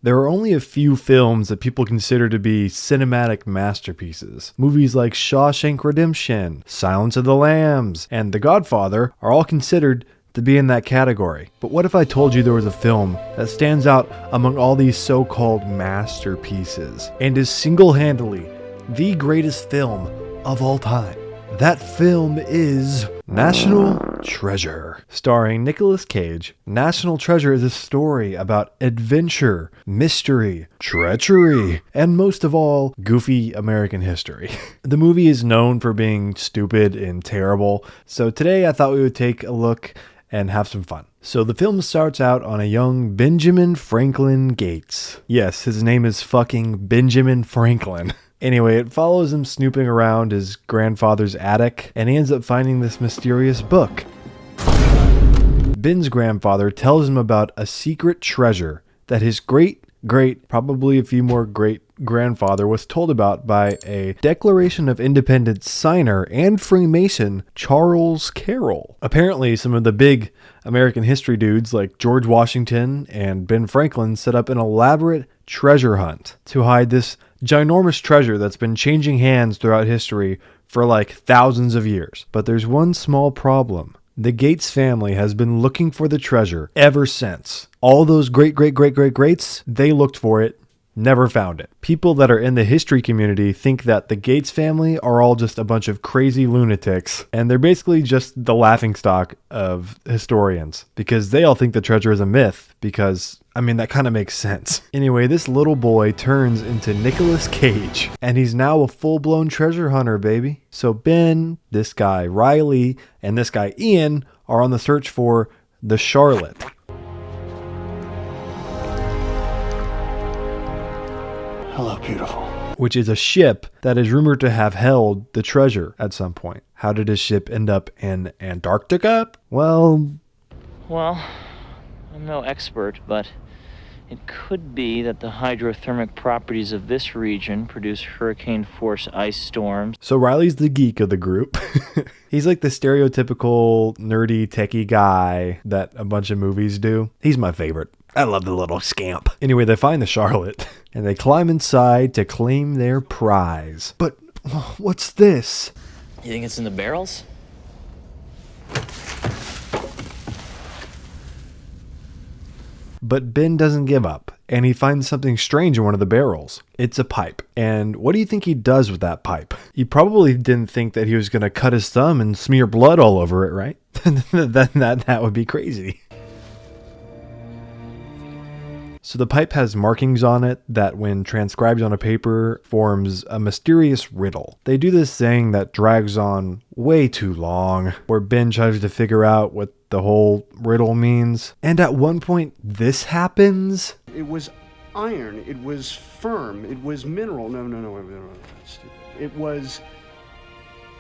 There are only a few films that people consider to be cinematic masterpieces. Movies like Shawshank Redemption, Silence of the Lambs, and The Godfather are all considered to be in that category. But what if I told you there was a film that stands out among all these so-called masterpieces and is single-handedly the greatest film of all time? That film is National Treasure, starring Nicolas Cage. National Treasure is a story about adventure, mystery, treachery, and most of all, goofy American history. The movie is known for being stupid and terrible, so today I thought we would take a look and have some fun. So the film starts out on a young Benjamin Franklin Gates. Yes, his name is fucking Benjamin Franklin. Anyway, it follows him snooping around his grandfather's attic, and he ends up finding this mysterious book. Ben's grandfather tells him about a secret treasure that his probably a few more great-grandfather was told about by a Declaration of Independence signer and Freemason Charles Carroll. Apparently, some of the big American history dudes like George Washington and Ben Franklin set up an elaborate treasure hunt to hide this ginormous treasure that's been changing hands throughout history for like thousands of years. But there's one small problem. The Gates family has been looking for the treasure ever since. All those greats, they looked for it, never found it. People that are in the history community think that the Gates family are all just a bunch of crazy lunatics, and they're basically just the laughingstock of historians because they all think the treasure is a myth because, I mean, that kind of makes sense. Anyway, this little boy turns into Nicolas Cage, and he's now a full-blown treasure hunter, baby. So Ben, this guy Riley, and this guy Ian are on the search for the Charlotte. Hello, beautiful. Which is a ship that is rumored to have held the treasure at some point. How did his ship end up in Antarctica? Well, I'm no expert, but it could be that the hydrothermic properties of this region produce hurricane-force ice storms. So Riley's the geek of the group. He's like the stereotypical nerdy techie guy that a bunch of movies do. He's my favorite. I love the little scamp. Anyway, they find the Charlotte and they climb inside to claim their prize. But what's this? You think it's in the barrels? But Ben doesn't give up, and he finds something strange in one of the barrels. It's a pipe. And what do you think he does with that pipe? He probably didn't think that he was going to cut his thumb and smear blood all over it, right? that would be crazy. So the pipe has markings on it that when transcribed on a paper forms a mysterious riddle. They do this thing that drags on way too long, where Ben tries to figure out what the whole riddle means. And at one point, this happens. It was iron. It was firm. It was mineral. No, that's stupid.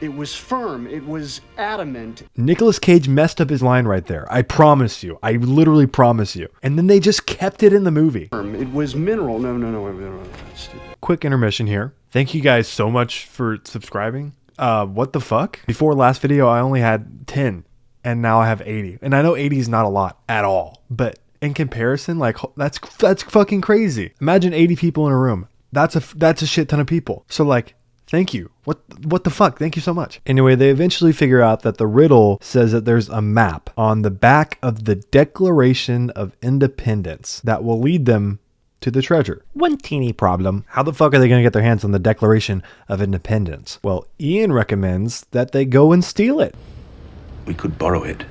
It was firm. It was adamant. Nicolas Cage messed up his line right there. I promise you. I literally promise you. And then they just kept it in the movie. It was mineral. No, that's stupid. Quick intermission here. Thank you guys so much for subscribing. What the fuck? Before last video, I only had 10. And now I have 80. And I know 80 is not a lot at all. But in comparison, like, that's fucking crazy. Imagine 80 people in a room. That's a shit ton of people. So like, thank you. What the fuck? Thank you so much. Anyway, they eventually figure out that the riddle says that there's a map on the back of the Declaration of Independence that will lead them to the treasure. One teeny problem. How the fuck are they going to get their hands on the Declaration of Independence? Well, Ian recommends that they go and steal it. We could borrow it.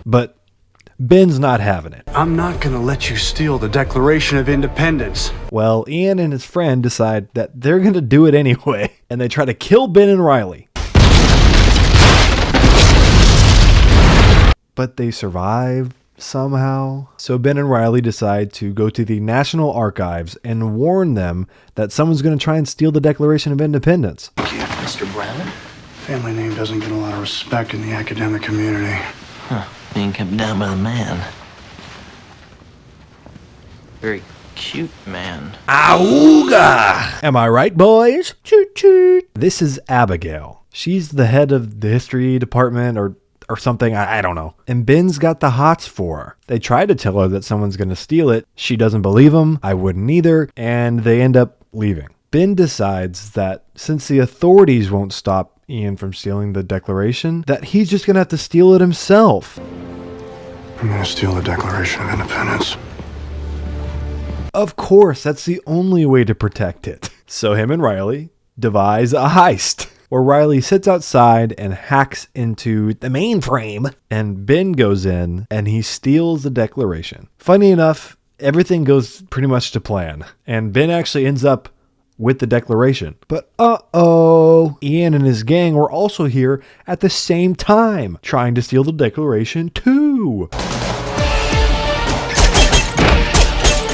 But Ben's not having it. I'm not gonna let you steal the Declaration of Independence. Well, Ian and his friend decide that they're gonna do it anyway, and they try to kill Ben and Riley. But they survive somehow. So Ben and Riley decide to go to the National Archives and warn them that someone's gonna try and steal the Declaration of Independence. Thank you, Mr. Brown. Family name doesn't get a lot of respect in the academic community. Huh. Being kept down by the man. Very cute man. Auga! Am I right, boys? Choo choo. This is Abigail. She's the head of the history department or or something. I don't know. And Ben's got the hots for her. They try to tell her that someone's going to steal it. She doesn't believe them. I wouldn't either. And they end up leaving. Ben decides that since the authorities won't stop Ian from stealing the Declaration, that he's just going to have to steal it himself. I'm gonna steal the Declaration of Independence. Of course, that's the only way to protect it. So him and Riley devise a heist where Riley sits outside and hacks into the mainframe, and Ben goes in and he steals the Declaration. Funny enough, everything goes pretty much to plan, and Ben actually ends up with the Declaration. But Ian and his gang were also here at the same time, trying to steal the Declaration too.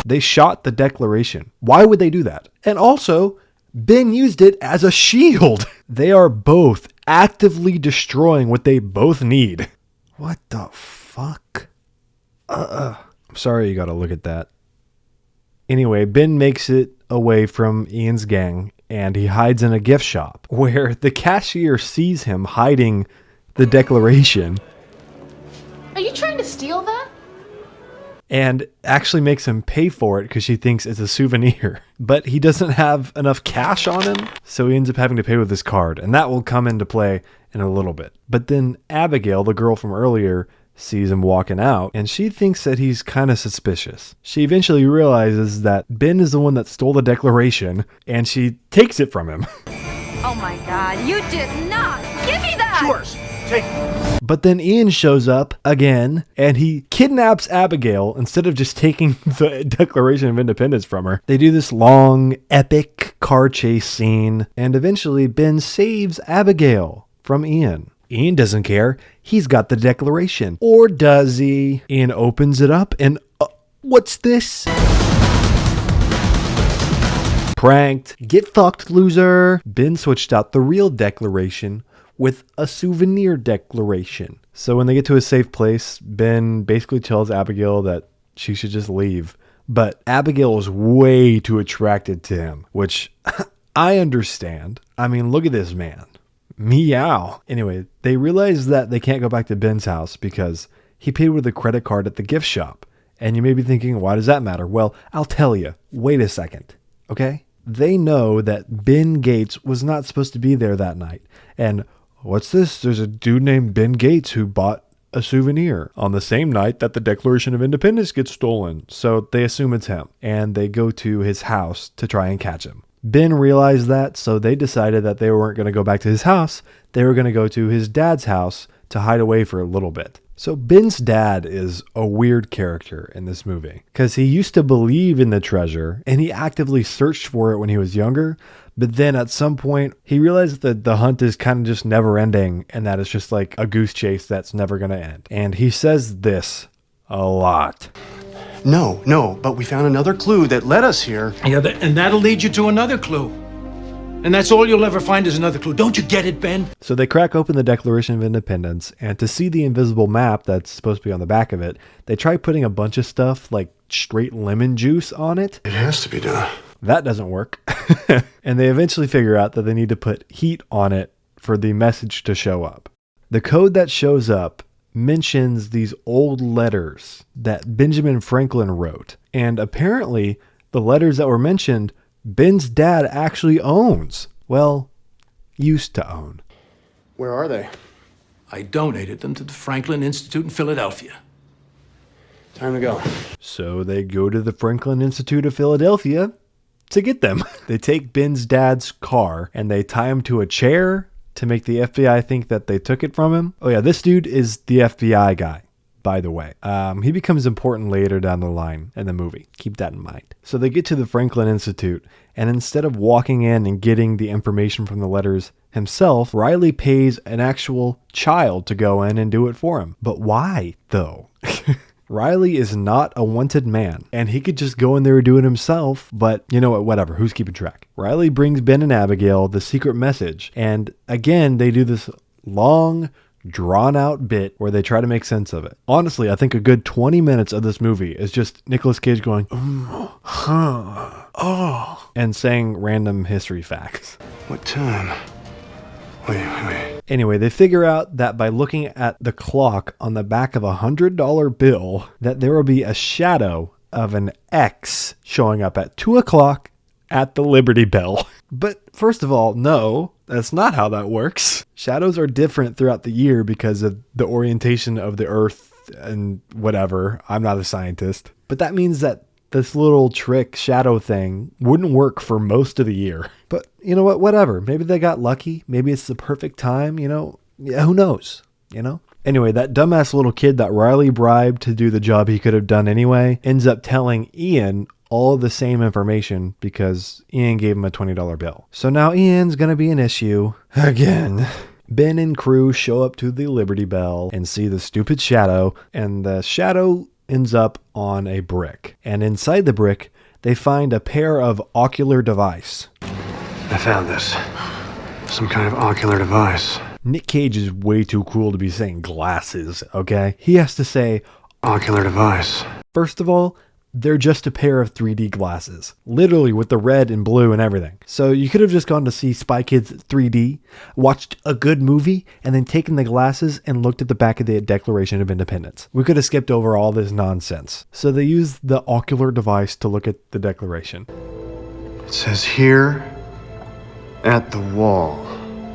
They shot the Declaration. Why would they do that? And also, Ben used it as a shield. They are both actively destroying what they both need. What the fuck? I'm sorry you gotta look at that. Anyway, Ben makes it away from Ian's gang, and he hides in a gift shop where the cashier sees him hiding the Declaration. Are you trying to steal that? And actually makes him pay for it because she thinks it's a souvenir. But he doesn't have enough cash on him, so he ends up having to pay with his card, and that will come into play in a little bit. But then Abigail, the girl from earlier, sees him walking out, and she thinks that he's kind of suspicious. She eventually realizes that Ben is the one that stole the Declaration, and she takes it from him. Oh my God, you did not! Give me that! Yours. Take it. But then Ian shows up again, and he kidnaps Abigail instead of just taking the Declaration of Independence from her. They do this long, epic car chase scene, and eventually Ben saves Abigail from Ian. Ian doesn't care. He's got the Declaration. Or does he? Ian opens it up and, what's this? Pranked. Get fucked, loser. Ben switched out the real Declaration with a souvenir Declaration. So when they get to a safe place, Ben basically tells Abigail that she should just leave. But Abigail is way too attracted to him, which I understand. I mean, look at this man. Meow. Anyway, they realize that they can't go back to Ben's house because he paid with a credit card at the gift shop. And you may be thinking, why does that matter? Well, I'll tell you. Wait a second. Okay? They know that Ben Gates was not supposed to be there that night. And what's this? There's a dude named Ben Gates who bought a souvenir on the same night that the Declaration of Independence gets stolen. So they assume it's him. And they go to his house to try and catch him. Ben realized that, so they decided that they weren't going to go back to his house. They were going to go to his dad's house to hide away for a little bit. So Ben's dad is a weird character in this movie because he used to believe in the treasure and he actively searched for it when he was younger. But then at some point he realized that the hunt is kind of just never ending and that it's just like a goose chase that's never going to end. And he says this a lot. No, but we found another clue that led us here. Yeah, and that'll lead you to another clue. And that's all you'll ever find is another clue. Don't you get it, Ben? So they crack open the Declaration of Independence, and to see the invisible map that's supposed to be on the back of it, they try putting a bunch of stuff like straight lemon juice on it. It has to be done. That doesn't work. And they eventually figure out that they need to put heat on it for the message to show up. The code that shows up mentions these old letters that Benjamin Franklin wrote. And apparently the letters that were mentioned, Ben's dad actually owns. Well, used to own. Where are they? I donated them to the Franklin Institute in Philadelphia. Time to go. So they go to the Franklin Institute of Philadelphia to get them. They take Ben's dad's car and they tie him to a chair to make the FBI think that they took it from him. Oh yeah, this dude is the FBI guy, by the way. He becomes important later down the line in the movie. Keep that in mind. So they get to the Franklin Institute, and instead of walking in and getting the information from the letters himself, Riley pays an actual child to go in and do it for him. But why, though? Riley is not a wanted man, and he could just go in there and do it himself, but you know what, whatever, who's keeping track? Riley brings Ben and Abigail the secret message, and again, they do this long, drawn-out bit where they try to make sense of it. Honestly, I think a good 20 minutes of this movie is just Nicolas Cage going, and saying random history facts. What time? Wait. Anyway, they figure out that by looking at the clock on the back of a $100 bill, that there will be a shadow of an X showing up at 2 o'clock at the Liberty Bell. But first of all, no, that's not how that works. Shadows are different throughout the year because of the orientation of the Earth and whatever. I'm not a scientist. But that means that this little trick shadow thing wouldn't work for most of the year. But you know what? Whatever. Maybe they got lucky. Maybe it's the perfect time, Yeah, who knows, Anyway, that dumbass little kid that Riley bribed to do the job he could have done anyway ends up telling Ian all the same information because Ian gave him a $20 bill. So now Ian's going to be an issue again. Ben and crew show up to the Liberty Bell and see the stupid shadow, and the shadow ends up on a brick. And inside the brick, they find a pair of ocular device. I found this. Some kind of ocular device. Nick Cage is way too cool to be saying glasses, okay? He has to say Ocular device. First of all, they're just a pair of 3D glasses, literally with the red and blue and everything. So you could have just gone to see Spy Kids 3D, watched a good movie, and then taken the glasses and looked at the back of the Declaration of Independence. We could have skipped over all this nonsense. So they used the ocular device to look at the Declaration. It says here at the wall.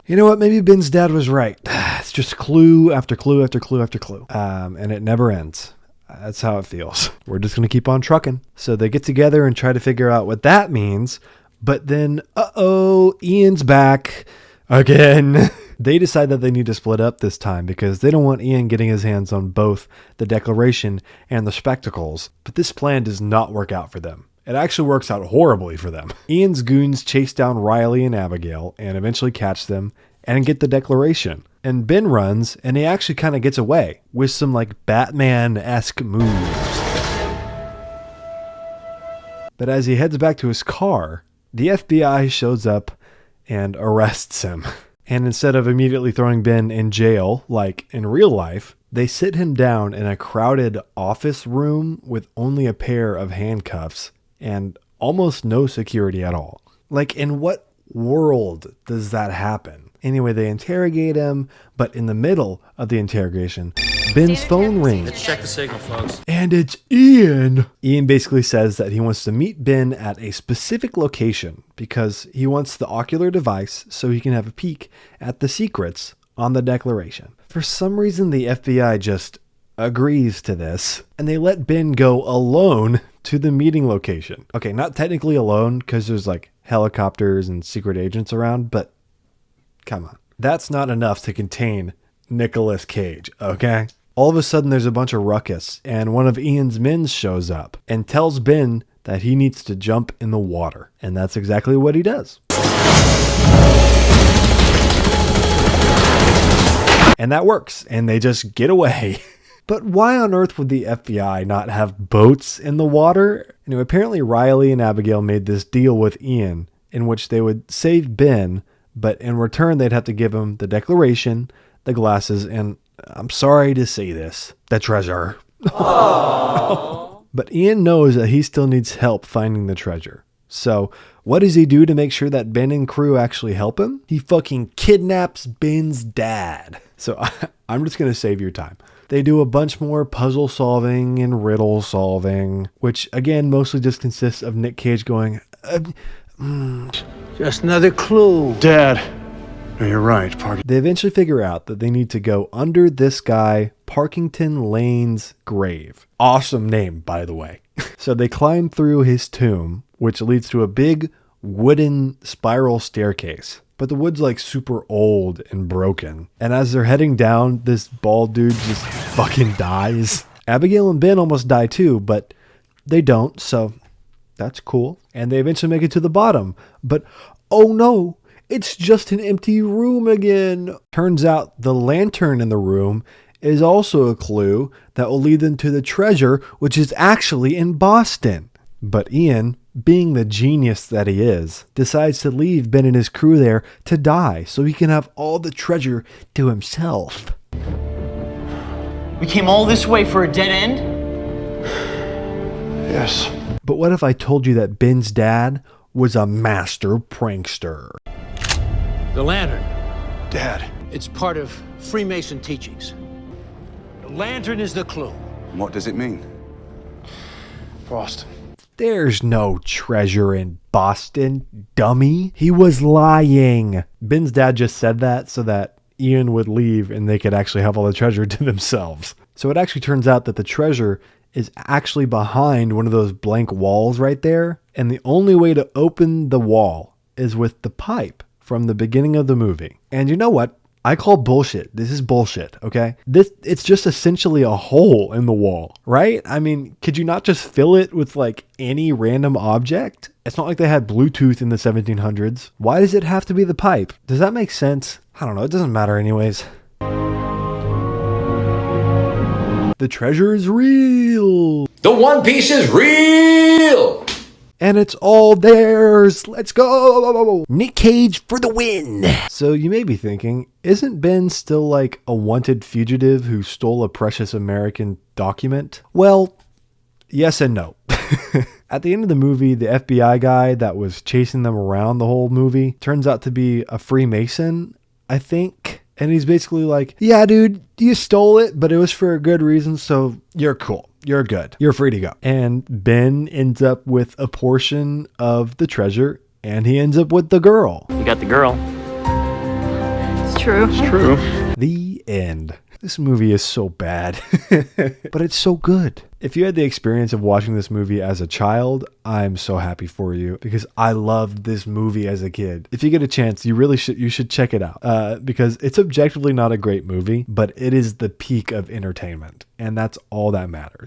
You know what? Maybe Ben's dad was right. It's just clue after clue after clue after clue. And it never ends. That's how it feels. We're just going to keep on trucking. So they get together and try to figure out what that means. But then, Ian's back again. They decide that they need to split up this time because they don't want Ian getting his hands on both the Declaration and the spectacles. But this plan does not work out for them. It actually works out horribly for them. Ian's goons chase down Riley and Abigail and eventually catch them and get the Declaration. And Ben runs, and he actually kind of gets away with some Batman-esque moves. But as he heads back to his car, the FBI shows up and arrests him. And instead of immediately throwing Ben in jail, like in real life, they sit him down in a crowded office room with only a pair of handcuffs and almost no security at all. In what world does that happen? Anyway, they interrogate him, but in the middle of the interrogation, Ben's phone rings. Let's check the signal, folks. And it's Ian. Ian basically says that he wants to meet Ben at a specific location because he wants the ocular device so he can have a peek at the secrets on the Declaration. For some reason, the FBI just agrees to this, and they let Ben go alone to the meeting location. Okay, not technically alone because there's helicopters and secret agents around, but come on. That's not enough to contain Nicolas Cage, okay? All of a sudden, there's a bunch of ruckus, and one of Ian's men shows up and tells Ben that he needs to jump in the water. And that's exactly what he does. And that works, and they just get away. But why on earth would the FBI not have boats in the water? Anyway, apparently Riley and Abigail made this deal with Ian in which they would save Ben, but in return they'd have to give him the Declaration, the glasses, and I'm sorry to say this, the treasure. But Ian knows that he still needs help finding the treasure. So what does he do to make sure that Ben and crew actually help him? He fucking kidnaps Ben's dad. So I'm just going to save your time. They do a bunch more puzzle solving and riddle solving, which again mostly just consists of Nick Cage going, Just another clue. Dad. No, you're right, Parky. They eventually figure out that they need to go under this guy, Parkington Lane's grave. Awesome name, by the way. So they climb through his tomb, which leads to a big wooden spiral staircase. But the wood's super old and broken. And as they're heading down, this bald dude just fucking dies. Abigail and Ben almost die too, but they don't, so that's cool. And they eventually make it to the bottom. But oh no, it's just an empty room again. Turns out the lantern in the room is also a clue that will lead them to the treasure, which is actually in Boston. But Ian, being the genius that he is, decides to leave Ben and his crew there to die so he can have all the treasure to himself. We came all this way for a dead end? Yes. But what if I told you that Ben's dad was a master prankster? The lantern. Dad. It's part of Freemason teachings. The lantern is the clue. What does it mean? Boston. There's no treasure in Boston, dummy. He was lying. Ben's dad just said that so that Ian would leave and they could actually have all the treasure to themselves. So it actually turns out that the treasure is actually behind one of those blank walls right there. And the only way to open the wall is with the pipe from the beginning of the movie. And you know what? I call bullshit. This is bullshit, okay? It's just essentially a hole in the wall, right? I mean, could you not just fill it with like any random object? It's not like they had Bluetooth in the 1700s. Why does it have to be the pipe? Does that make sense? I don't know. It doesn't matter anyways. The treasure is real. The One Piece is real. And it's all theirs. Let's go. Nick Cage for the win. So you may be thinking, isn't Ben still like a wanted fugitive who stole a precious American document? Well, yes and no. At the end of the movie, the FBI guy that was chasing them around the whole movie turns out to be a Freemason, I think. And he's basically like, yeah, dude, you stole it, but it was for a good reason, so you're cool. You're good. You're free to go. And Ben ends up with a portion of the treasure, and he ends up with the girl. You got the girl. It's true. It's true. The end. This movie is so bad, but it's so good. If you had the experience of watching this movie as a child, I'm so happy for you because I loved this movie as a kid. If you get a chance, you should check it out because it's objectively not a great movie, but it is the peak of entertainment, and that's all that matters.